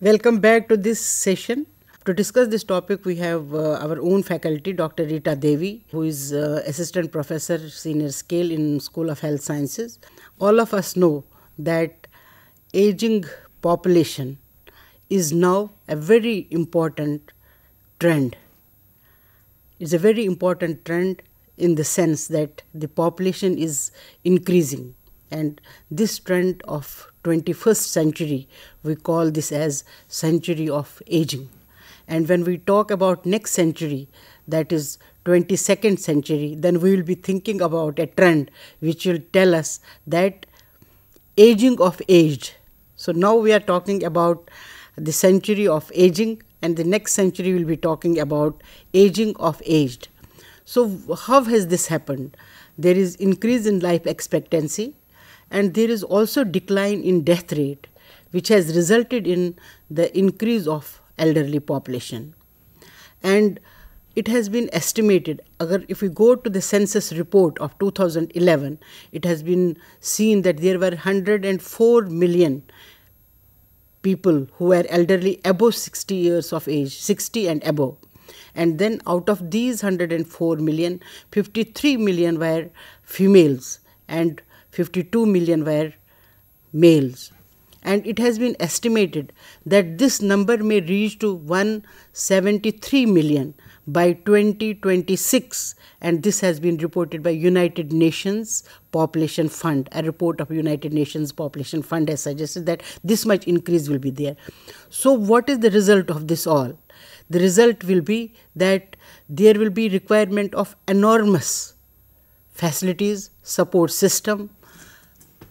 Welcome back to this session. To discuss this topic, we have our own faculty, Dr. Rita Devi, who is Assistant Professor, Senior Scale in School of Health Sciences. All of us know that aging population is now a very important trend. It's a very important trend in the sense that the population is increasing, and this trend of 21st century, we call this as century of aging. And when we talk about next century, that is 22nd century, then we will be thinking about a trend which will tell us that aging of aged. So now we are talking about the century of aging, and the next century will be talking about aging of aged. So how has this happened? There is increase in life expectancy, and there is also decline in death rate, which has resulted in the increase of elderly population. And it has been estimated, if we go to the census report of 2011, it has been seen that there were 104 million people who were elderly above 60 years of age, 60 and above. And then out of these 104 million, 53 million were females and 52 million were males. And it has been estimated that this number may reach to 173 million by 2026, and this has been reported by United Nations Population Fund. A report of United Nations Population Fund has suggested that this much increase will be there. So what is the result of this all? The result will be that there will be requirement of enormous facilities, support system,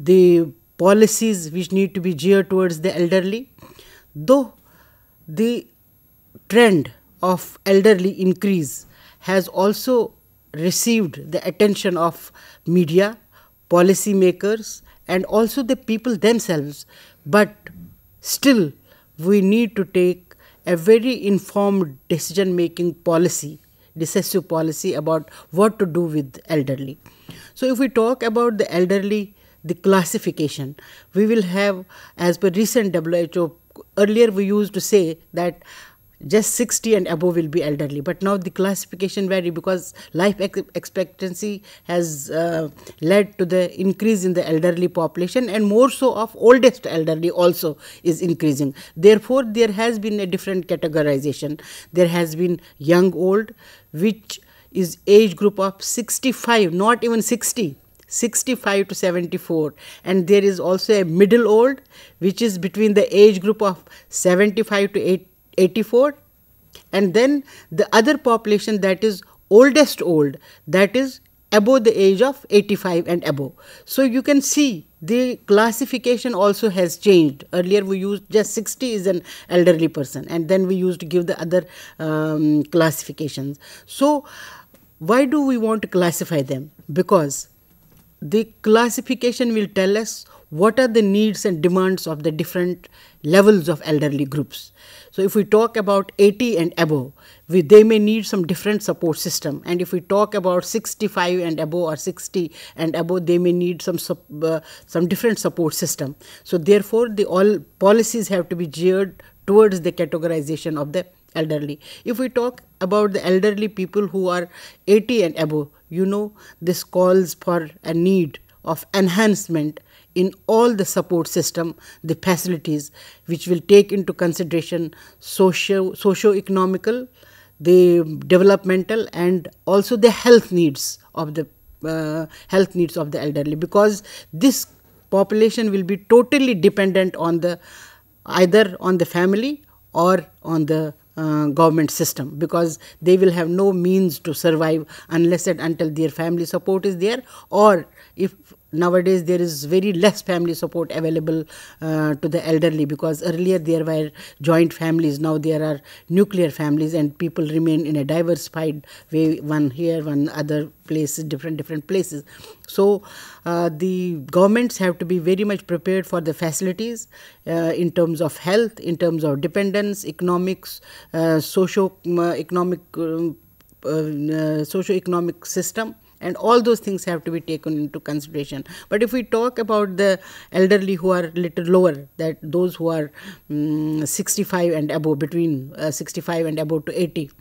the policies which need to be geared towards the elderly. Though the trend of elderly increase has also received the attention of media, policy makers, and also the people themselves, but still we need to take a very informed decision making policy, decisive policy about what to do with elderly. So if we talk about the elderly, the classification, we will have, as per recent WHO, earlier we used to say that just 60 and above will be elderly, but now the classification vary because life expectancy has led to the increase in the elderly population, and more so of oldest elderly also is increasing. Therefore there has been a different categorization. There has been young old, which is age group of 65, not even 60, 65 to 74, and there is also a middle old, which is between the age group of 75 to 84, and then the other population, that is oldest old, that is above the age of 85 and above. So you can see the classification also has changed. Earlier we used just 60 is an elderly person, and then we used to give the other classifications. So why do we want to classify them? Because the classification will tell us what are the needs and demands of the different levels of elderly groups. So if we talk about 80 and above, they may need some different support system, and if we talk about 65 and above or 60 and above, they may need some different support system. So therefore the all policies have to be geared towards the categorization of the elderly. If we talk about the elderly people who are 80 and above, this calls for a need of enhancement in all the support system, the facilities, which will take into consideration socio-economical, the developmental, and also the health needs of the elderly, because this population will be totally dependent on either on the family or on the government system, because they will have no means to survive unless and until their family support is there, or if nowadays there is very less family support available to the elderly, because earlier there were joint families, now there are nuclear families, and people remain in a diversified way, one here, one other places, different places. So the governments have to be very much prepared for the facilities in terms of health, in terms of dependence, economics, socio-economic system, and all those things have to be taken into consideration. But if we talk about the elderly who are little lower, that those who are 65 and above, between 65 and above to 80,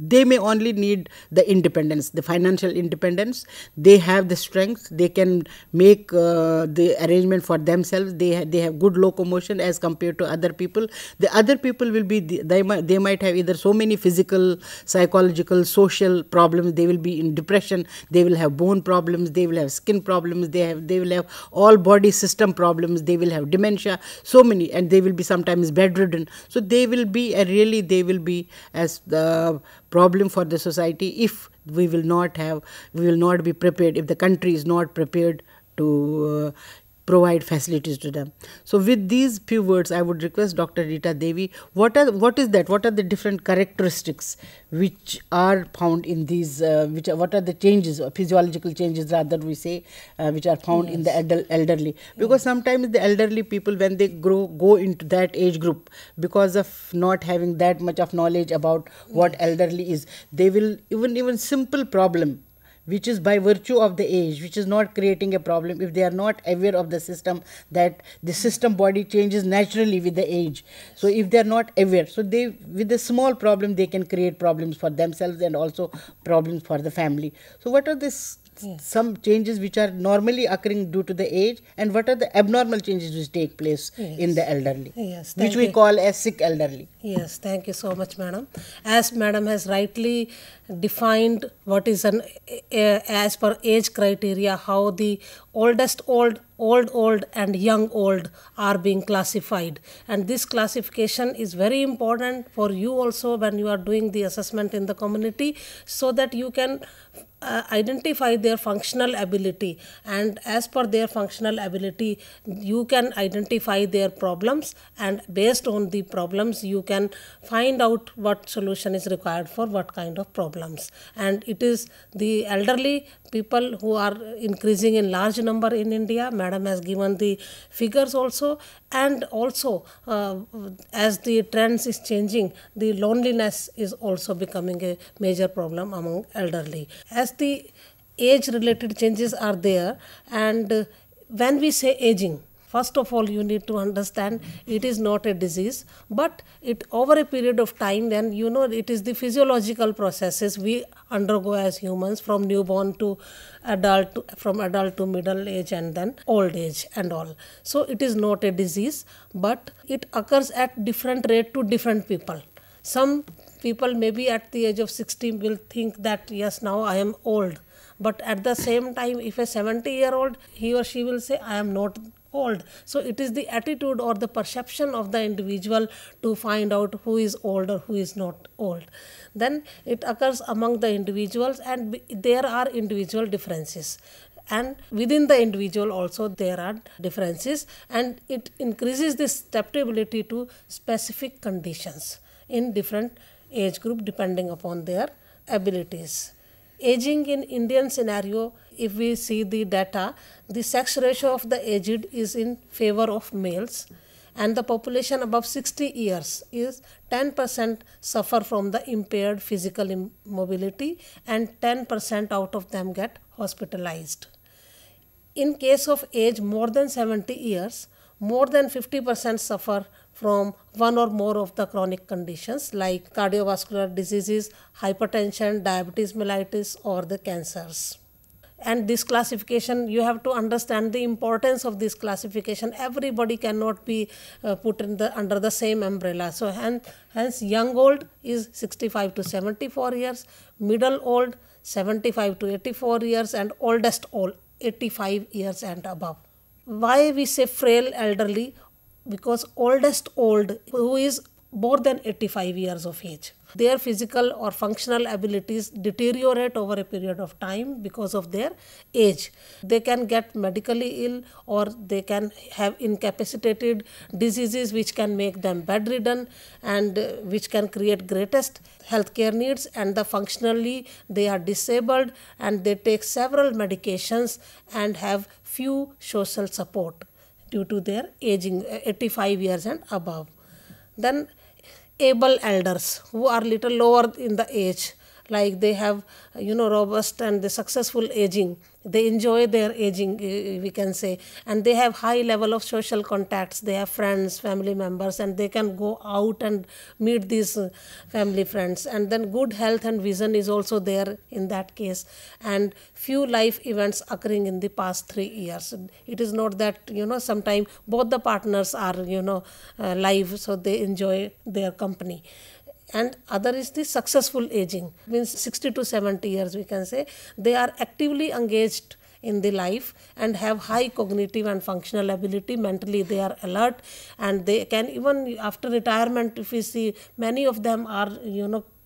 they may only need the independence, the financial independence. They have the strength, they can make the arrangement for themselves, they have good locomotion as compared to other people. The other people will be, they might have either so many physical, psychological, social problems. They will be in depression, they will have bone problems, they will have skin problems, they will have all body system problems, they will have dementia, so many, and they will be sometimes bedridden. So they will be as the problem for the society if we will not be prepared, if the country is not prepared to provide facilities to them. So with these few words, I would request Dr. Rita Devi, what are the different characteristics which are found in these, what are the changes, physiological changes rather we say, which are found in the elderly? Because sometimes the elderly people, when they go into that age group, because of not having that much of knowledge about what elderly is, they will even simple problem, which is by virtue of the age, which is not creating a problem, if they are not aware of the system, that the system body changes naturally with the age. So if they are not aware, so they, with a small problem, they can create problems for themselves and also problems for the family. So what are this some changes which are normally occurring due to the age, and what are the abnormal changes which take place in the elderly, which we call as sick elderly? Yes, thank you so much, madam. As madam has rightly defined what is an as per age criteria, how the oldest old and young old are being classified, and this classification is very important for you also when you are doing the assessment in the community, so that you can identify their functional ability, and as per their functional ability you can identify their problems, and based on the problems you can find out what solution is required for what kind of problems. And it is the elderly people who are increasing in large number in India. Madam has given the figures also, and also as the trends is changing, the loneliness is also becoming a major problem among elderly. As the age related changes are there, and when we say aging, first of all, you need to understand it is not a disease, but it over a period of time, then it is the physiological processes we undergo as humans from newborn to adult, from adult to middle age, and then old age and all. So it is not a disease, but it occurs at different rate to different people. Some people maybe at the age of 60 will think that yes, now I am old, but at the same time if a 70-year-old, he or she will say I am not old. So it is the attitude or the perception of the individual to find out who is old or who is not old. Then it occurs among the individuals, and there are individual differences, and within the individual also there are differences, and it increases the susceptibility to specific conditions in different age group depending upon their abilities. Aging in Indian scenario, if we see the data, the sex ratio of the aged is in favor of males, and the population above 60 years is 10% suffer from the impaired physical mobility, and 10% out of them get hospitalized. In case of age more than 70 years, more than 50% suffer from one or more of the chronic conditions like cardiovascular diseases, hypertension, diabetes mellitus, or the cancers. And this classification, you have to understand the importance of this classification. Everybody cannot be put in under the same umbrella. So hence young old is 65 to 74 years, middle old 75 to 84 years, and oldest old 85 years and above. Why we say frail elderly? Because oldest old who is more than 85 years of age, their physical or functional abilities deteriorate over a period of time because of their age. They can get medically ill, or they can have incapacitated diseases which can make them bedridden, and which can create greatest healthcare needs, and functionally they are disabled, and they take several medications and have few social support due to their aging, 85 years and above. Then able elders who are little lower in the age, like they have robust and the successful aging. They enjoy their aging, we can say, and they have high level of social contacts. They have friends, family members, and they can go out and meet these family friends. And then good health and vision is also there in that case, and few life events occurring in the past 3 years. It is not that sometimes both the partners are live, so they enjoy their company. And other is the successful aging, means 60 to 70 years, we can say. They are actively engaged in the life and have high cognitive and functional ability. Mentally they are alert, and they can, even after retirement, if we see, many of them are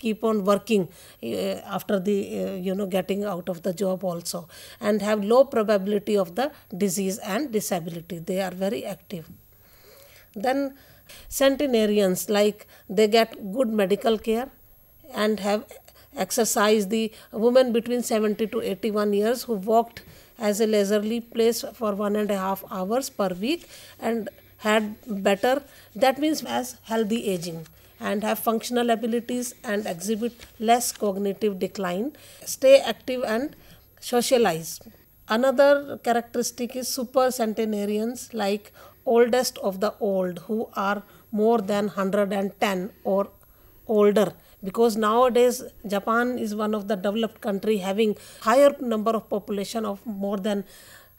keep on working after the getting out of the job also, and have low probability of the disease and disability. They are very active. Then centenarians, like they get good medical care and have exercise. The women between 70 to 81 years who walked as a leisurely pace for 1.5 hours per week and had better, that means as healthy aging, and have functional abilities and exhibit less cognitive decline, stay active and socialize. Another characteristic is super centenarians, like oldest of the old, who are more than 110 or older, because nowadays Japan is one of the developed country having higher number of population of more than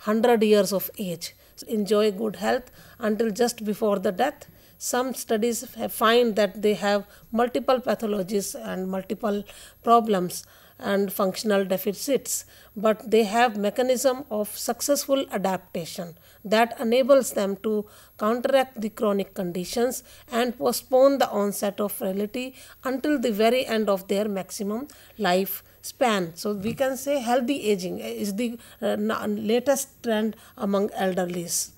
100 years of age. So enjoy good health until just before the death. Some studies have find that they have multiple pathologies and multiple problems and functional deficits, but they have mechanism of successful adaptation that enables them to counteract the chronic conditions and postpone the onset of frailty until the very end of their maximum life span. So we can say healthy aging is the latest trend among elderlies.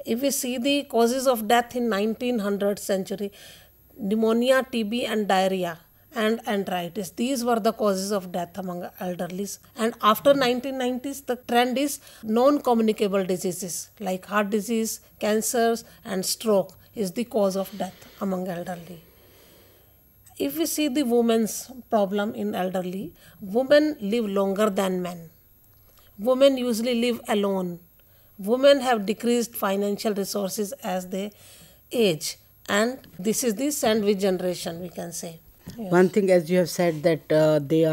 If we see the causes of death in 1900th century, pneumonia, TB and diarrhea and arthritis, these were the causes of death among elderlies. And after 1990s, the trend is non-communicable diseases like heart disease, cancers and stroke is the cause of death among elderly. If we see the women's problem in elderly, women live longer than men. Women usually live alone. Women have decreased financial resources as they age, and this is the sandwich generation, we can say. Yes. One thing, as you have said, that they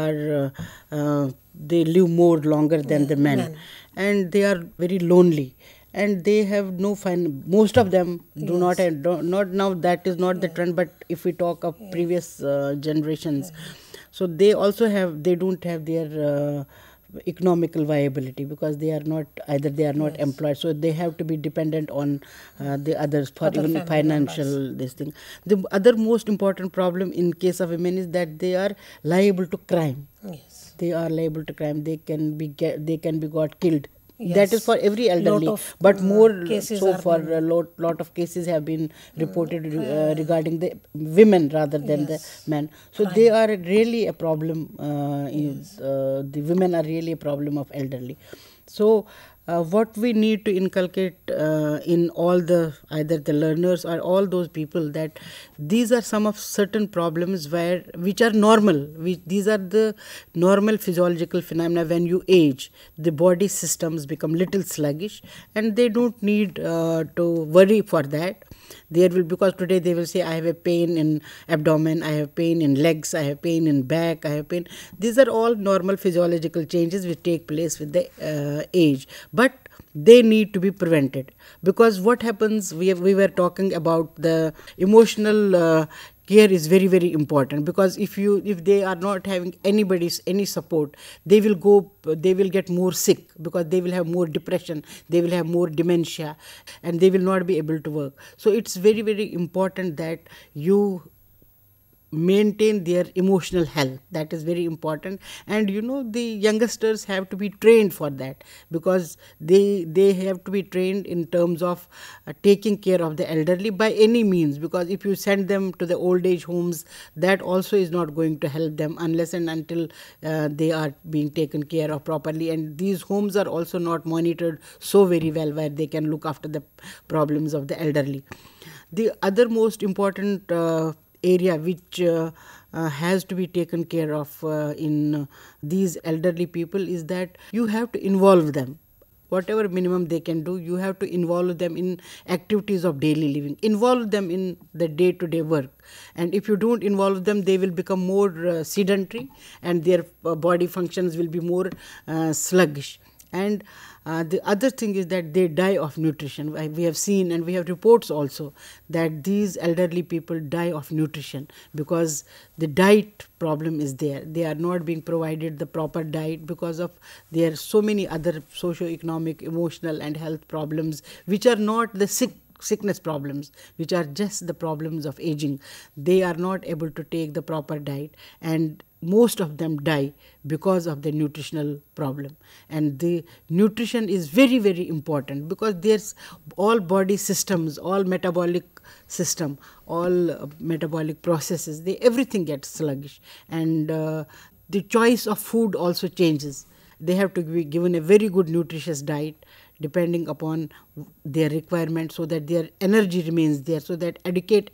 live more longer than the men, and they are very lonely, and they have no most of them do not have, not now, that is not the trend, but if we talk of previous generations, so they also have, they don't have their economical viability, because they are not, either they are not employed, so they have to be dependent on the others for even financial members. This thing. The other most important problem in case of women is that they are liable to crime. Yes, they are liable to crime. They can be got killed. Yes. That is for every elderly, but more so for a lot of cases have been reported regarding the women rather than the men. So they are really a problem. The women are really a problem of elderly. So what we need to inculcate in all the, either the learners or all those people, that these are some of certain problems which are normal. These are the normal physiological phenomena. When you age, the body systems become little sluggish, and they don't need to worry for that. There will, because today they will say, I have a pain in abdomen, I have pain in legs, I have pain in back, I have pain. These are all normal physiological changes which take place with the age, but they need to be prevented. Because what happens, we were talking about the emotional care is very, very important, because if they are not having any support, they will get more sick, because they will have more depression, they will have more dementia, and they will not be able to work. So it's very, very important that you maintain their emotional health. That is very important, and the youngsters have to be trained for that, because they have to be trained in terms of taking care of the elderly by any means, because if you send them to the old age homes, that also is not going to help them unless and until they are being taken care of properly, and these homes are also not monitored so very well where they can look after the problems of the elderly. The other most important area which has to be taken care of in these elderly people is that you have to involve them. Whatever minimum they can do, you have to involve them in activities of daily living, involve them in the day-to-day work. And if you don't involve them, they will become more sedentary, and their body functions will be more sluggish. And the other thing is that they die of nutrition. We have seen, and we have reports also, that these elderly people die of nutrition because the diet problem is there. They are not being provided the proper diet because of there are so many other socio-economic, emotional and health problems which are not the sickness problems, which are just the problems of aging. They are not able to take the proper diet, and most of them die because of the nutritional problem. And the nutrition is very, very important because there's all body systems, all metabolic system, all metabolic processes, everything gets sluggish, and the choice of food also changes. They have to be given a very good nutritious diet depending upon their requirement, so that their energy remains there, so that adequate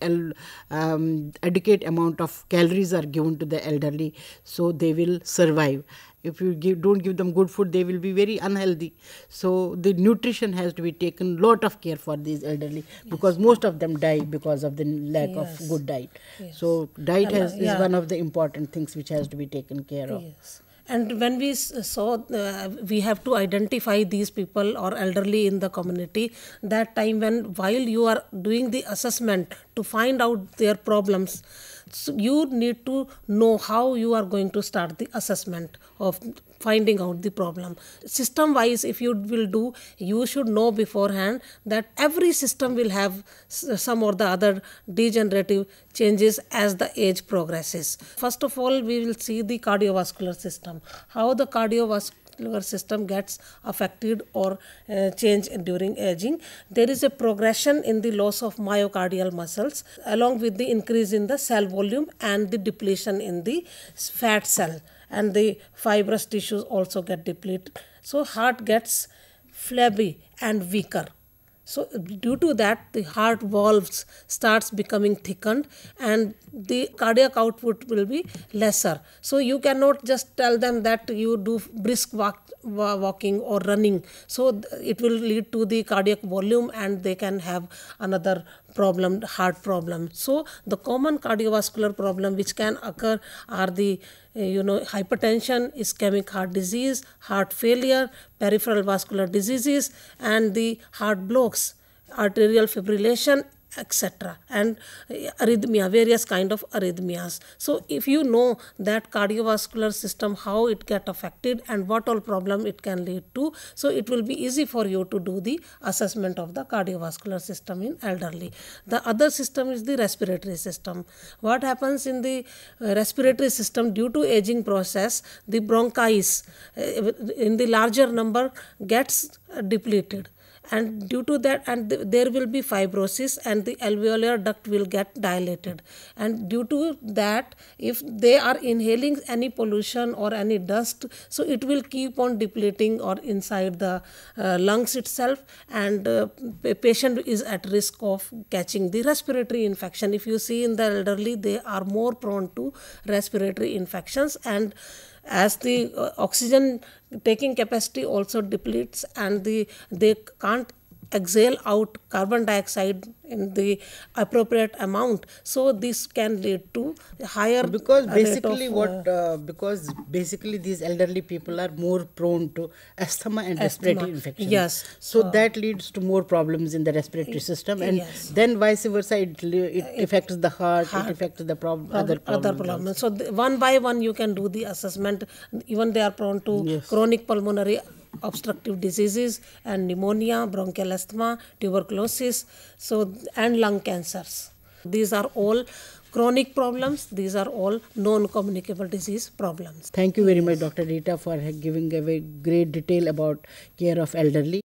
amount of calories are given to the elderly, so they will survive. If you don't give them good food, they will be very unhealthy. So the nutrition has to be taken lot of care for these elderly, because most of them die because of the lack of good diet. So diet is one of the important things which has to be taken care of. And when we saw, we have to identify these people or elderly in the community, that time when while you are doing the assessment to find out their problems, so you need to know how you are going to start the assessment of finding out the problem. System wise, if you will do, you should know beforehand that every system will have some or the other degenerative changes as the age progresses. First of all, we will see the cardiovascular system, how the cardiovascular system gets affected or changed during aging. There is a progression in the loss of myocardial muscles along with the increase in the cell volume and the depletion in the fat cell, and the fibrous tissues also get depleted. So heart gets flabby and weaker. So due to that, the heart valves starts becoming thickened and the cardiac output will be lesser. So you cannot just tell them that you do brisk walking or running. So it will lead to the cardiac volume and they can have another problem, heart problem. So the common cardiovascular problem which can occur are the hypertension, ischemic heart disease, heart failure, peripheral vascular diseases, and the heart blocks, arterial fibrillation, etc. and arrhythmia, various kind of arrhythmias. So if you know that cardiovascular system, how it get affected and what all problem it can lead to, so it will be easy for you to do the assessment of the cardiovascular system in elderly. The other system is the respiratory system. What happens in the respiratory system due to aging process, the bronchi in the larger number gets depleted. And due to that, and there will be fibrosis and the alveolar duct will get dilated. And due to that, if they are inhaling any pollution or any dust, so it will keep on depleting or inside the lungs itself, and patient is at risk of catching the respiratory infection. If you see in the elderly, they are more prone to respiratory infections, and as the oxygen taking capacity also depletes and they can't exhale out carbon dioxide in the appropriate amount, so this can lead to higher because basically these elderly people are more prone to asthma and respiratory infections. Yes. So that leads to more problems in the respiratory system, and then vice versa, it affects the heart, it affects the other problems. So one by one you can do the assessment. Even they are prone to chronic pulmonary obstructive diseases and pneumonia, bronchial asthma, tuberculosis, and lung cancers. These are all chronic problems. These are all non-communicable disease problems. Thank you very much, Dr. Rita, for giving a very great detail about care of elderly.